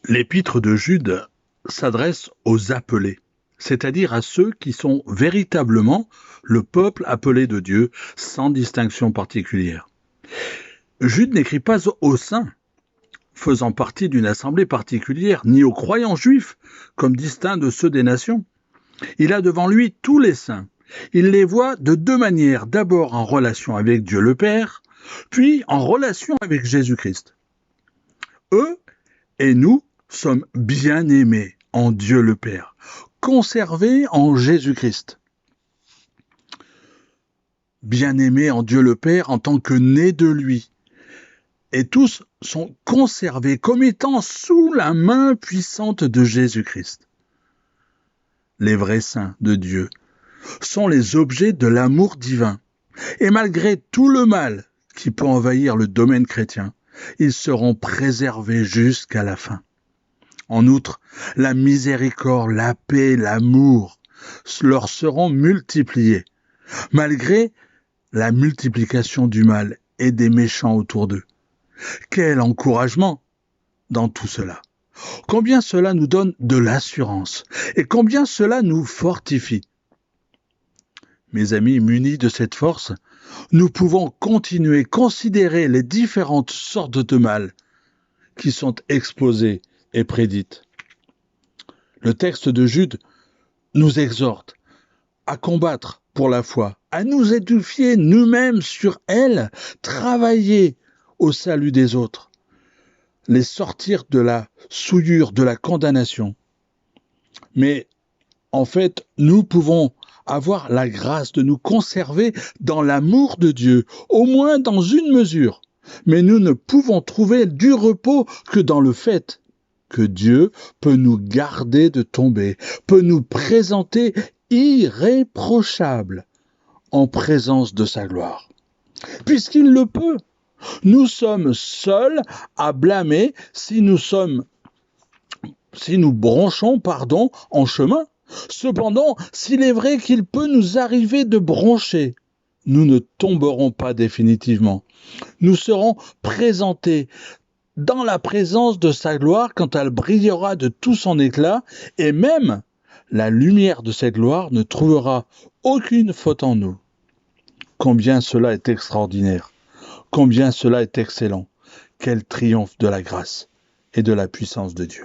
L'épître de Jude s'adresse aux appelés, c'est-à-dire à ceux qui sont véritablement le peuple appelé de Dieu, sans distinction particulière. Jude n'écrit pas aux saints, faisant partie d'une assemblée particulière, ni aux croyants juifs, comme distincts de ceux des nations. Il a devant lui tous les saints. Il les voit de deux manières, d'abord en relation avec Dieu le Père, puis en relation avec Jésus-Christ. Eux et nous sommes bien-aimés en Dieu le Père, conservés en Jésus-Christ. Bien-aimés en Dieu le Père en tant que nés de lui. Et tous sont conservés comme étant sous la main puissante de Jésus-Christ. Les vrais saints de Dieu sont les objets de l'amour divin. Et malgré tout le mal qui peut envahir le domaine chrétien, ils seront préservés jusqu'à la fin. En outre, la miséricorde, la paix, l'amour leur seront multipliés, malgré la multiplication du mal et des méchants autour d'eux. Quel encouragement dans tout cela! Combien cela nous donne de l'assurance et combien cela nous fortifie. Mes amis, munis de cette force, nous pouvons continuer à considérer les différentes sortes de mal qui sont exposées et prédites. Le texte de Jude nous exhorte à combattre pour la foi, à nous édifier nous-mêmes sur elle, travailler au salut des autres, les sortir de la souillure, de la condamnation. Mais en fait, nous pouvons avoir la grâce de nous conserver dans l'amour de Dieu, au moins dans une mesure. Mais nous ne pouvons trouver du repos que dans le fait que Dieu peut nous garder de tomber, peut nous présenter irréprochables en présence de sa gloire. Puisqu'il le peut, nous sommes seuls à blâmer si nous bronchons, en chemin. Cependant, s'il est vrai qu'il peut nous arriver de broncher, nous ne tomberons pas définitivement. Nous serons présentés dans la présence de sa gloire quand elle brillera de tout son éclat, et même la lumière de cette gloire ne trouvera aucune faute en nous. Combien cela est extraordinaire, combien cela est excellent, quel triomphe de la grâce et de la puissance de Dieu.